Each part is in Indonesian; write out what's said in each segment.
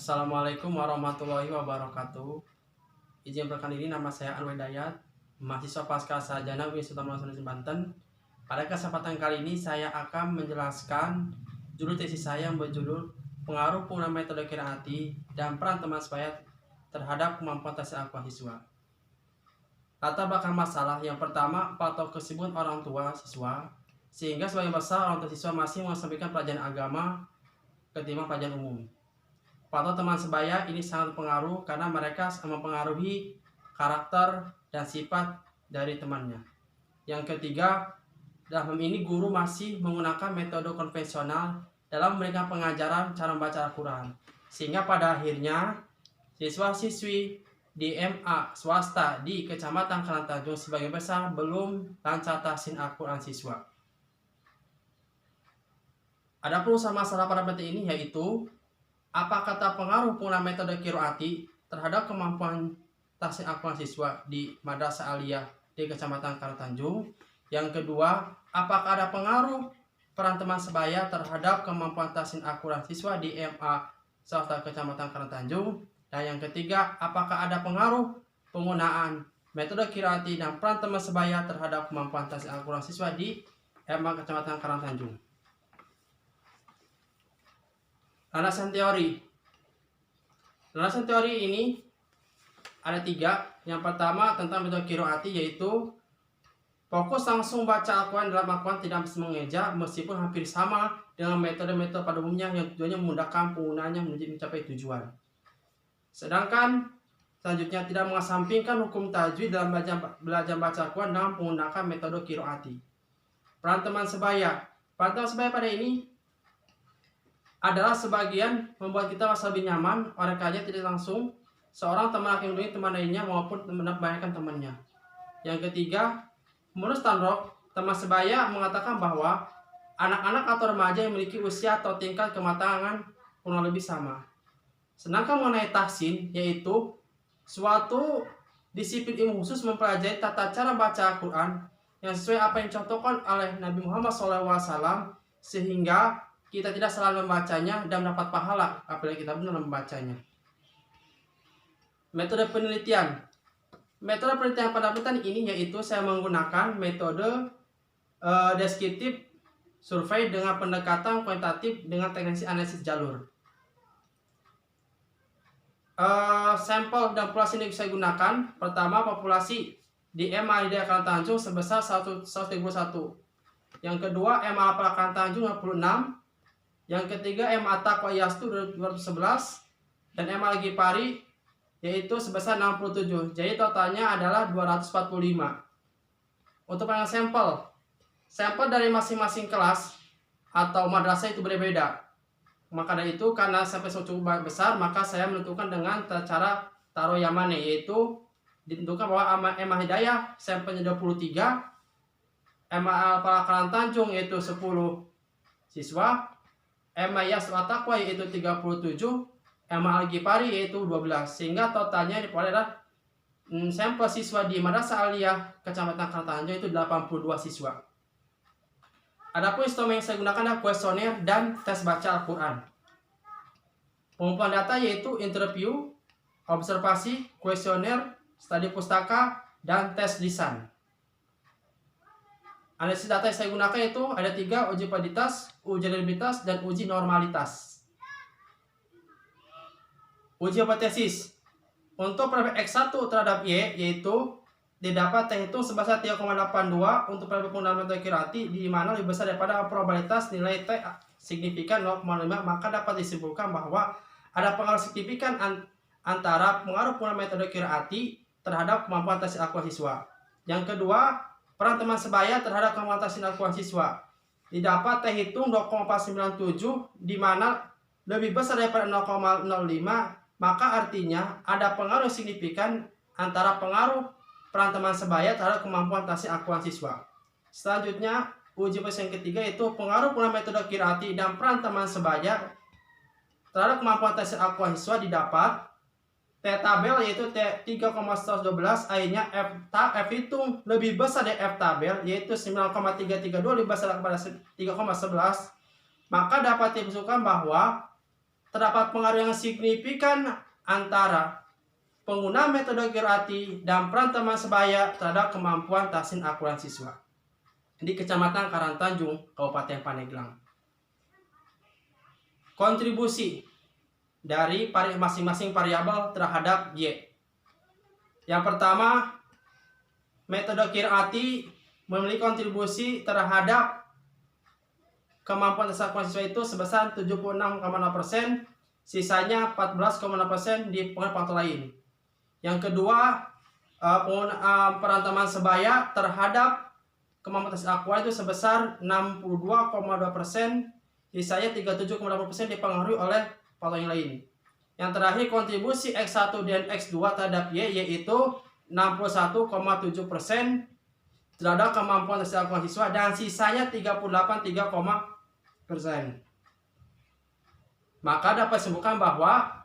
Assalamualaikum warahmatullahi wabarakatuh. Izin perkenalkan diri, nama saya Anwar Dayat, mahasiswa pasca sarjana Universitas Banten. Pada kesempatan kali ini saya akan menjelaskan judul tesis saya yang berjudul Pengaruh Penggunaan Metode Kiraati dan Peran Teman Sebaya terhadap Kemampuan Tes Akuan Siswa. Latar belakang masalah yang pertama, faktor kesibukan orang tua siswa, sehingga sebagian besar orang tua siswa masih mengesampingkan pelajaran agama ketimbang pelajaran umum. Faktor teman sebaya ini sangat berpengaruh karena mereka mempengaruhi karakter dan sifat dari temannya. Yang ketiga, dalam ini guru masih menggunakan metode konvensional dalam memberikan pengajaran cara membaca Al-Quran, sehingga pada akhirnya siswa-siswi di MA swasta di Kecamatan Karangtanjung sebagian besar belum lancar tahsin Al-Quran siswa. Ada pun masalah pada materi ini yaitu apa kata pengaruh penggunaan metode Qiraati terhadap kemampuan tahsin Al-Quran siswa di Madrasah Aliyah di Kecamatan Karangtanjung. Yang kedua, apakah ada pengaruh peran teman sebaya terhadap kemampuan tahsin Al-Quran siswa di MA swasta Kecamatan Karangtanjung. Dan yang ketiga, apakah ada pengaruh penggunaan metode Qiraati dan peran teman sebaya terhadap kemampuan tahsin Al-Quran siswa di MA Kecamatan Karangtanjung. Landasan teori. Landasan teori ini ada 3. Yang pertama tentang metode Qiraati, yaitu fokus langsung baca Al-Quran dalam Al-Quran tidak mengeja, meskipun hampir sama dengan metode-metode pada umumnya yang tujuannya memudahkan penggunaannya mencapai tujuan. Sedangkan selanjutnya tidak mengesampingkan hukum tajwid dalam belajar baca Al-Quran dengan menggunakan metode Qiraati. Peran teman sebaya. Peran teman sebaya pada ini adalah sebagian membuat kita merasa lebih nyaman, oleh karena tidak langsung seorang teman akan melindungi teman lainnya maupun membahayakan temannya. Yang ketiga, menurut Stanrock, teman sebaya mengatakan bahwa anak-anak atau remaja yang memiliki usia atau tingkat kematangan kurang lebih sama. Sedangkan mengenai tahsin, yaitu suatu disiplin ilmu khusus mempelajari tata cara baca Al-Quran yang sesuai apa yang dicontohkan oleh Nabi Muhammad SAW, sehingga kita tidak salah membacanya dan mendapat pahala apabila kita benar membacanya. Metode penelitian. Metode penelitian pada penelitian ini yaitu saya menggunakan metode deskriptif survei dengan pendekatan kuantitatif dengan teknik analisis jalur. Sampel dan populasi yang saya gunakan, pertama populasi di MA di Karangtanjung sebesar 131. Yang kedua MA Karangtanjung 56. Yang ketiga MA Taqwa Yastu 211 dan MA Al-Ghifari yaitu sebesar 67. Jadi totalnya adalah 245. Untuk pengambilan sampel dari masing-masing kelas atau madrasah itu berbeda. Maka dari itu karena sampai cukup besar, maka saya menentukan dengan cara taruh yang mana, yaitu ditentukan bahwa MA Hidayah sampelnya 23, MA Karangtanjung yaitu 10 siswa, MA Yaswa Taqwa yaitu 37, MA Al-Ghifari yaitu 12, sehingga totalnya adalah sampel siswa di Madrasah Aliyah Kecamatan Karangtanjung itu 82 siswa. Adapun instrumen yang saya gunakan adalah kuesioner dan tes baca Al-Quran. Pengumpulan data yaitu interview, observasi, kuesioner, studi pustaka, dan tes lisan. Analisis data yang saya gunakan itu ada 3, uji validitas, uji reliabilitas, dan uji normalitas. Uji hipotesis. Untuk probabilitas X1 terhadap Y yaitu didapat terhitung sebesar 3,82 untuk probabilitas penggunaan metode Qiraati, di mana lebih besar daripada probabilitas nilai T signifikan 0,5, maka dapat disimpulkan bahwa ada pengaruh signifikan antara pengaruh penggunaan metode Qiraati terhadap kemampuan tes Al-Quran siswa. Yang kedua, peran teman sebaya terhadap kemampuan tahsin Al-Quran siswa didapat terhitung 2,497, di mana lebih besar daripada 0,05, maka artinya ada pengaruh signifikan antara pengaruh peran teman sebaya terhadap kemampuan tahsin Al-Quran siswa. Selanjutnya, uji yang ketiga yaitu pengaruh penggunaan metode Qiraati dan peran teman sebaya terhadap kemampuan tahsin Al-Quran siswa didapat T tabel yaitu T 3,112, akhirnya F hitung lebih besar dari F tabel yaitu 9,332 lebih besar daripada 3,11, maka dapat disimpulkan bahwa T terdapat pengaruh yang signifikan antara pengguna metode Kirati dan peran teman sebaya terhadap kemampuan tahsin Al-Quran siswa di Kecamatan Karangtanjung, Kabupaten Pandeglang. Kontribusi dari masing-masing variabel terhadap Y. Yang pertama, metode Kirati memiliki kontribusi terhadap kemampuan tahsin Al-Quran siswa itu sebesar 76,6%, sisanya 14,6% dipengaruhi faktor lain. Yang kedua, peran teman sebaya terhadap kemampuan tahsin Al-Quran itu sebesar 62,2%, sisanya 37,8% dipengaruhi oleh faktor yang lain. Yang terakhir, kontribusi X1 dan X2 terhadap Y yaitu 61,7% terhadap kemampuan tahsin Al-Quran siswa dan sisanya 38,3%. Maka dapat disebutkan bahwa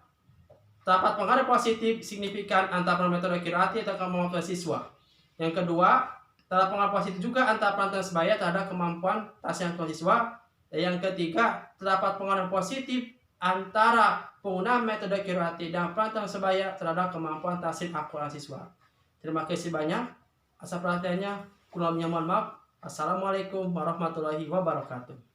terdapat pengaruh positif signifikan antara metode Kirati atau kemampuan siswa. Yang kedua, terdapat pengaruh positif juga antara peran teman sebaya terhadap kemampuan tahsin Al-Quran siswa. Dan yang ketiga, terdapat pengaruh positif antara penggunaan metode Kirati dan peran teman sebaya terhadap kemampuan tahsin Al-Quran siswa. Terima kasih banyak atas perhatiannya. Kurang lebihnya mohon maaf. Assalamualaikum warahmatullahi wabarakatuh.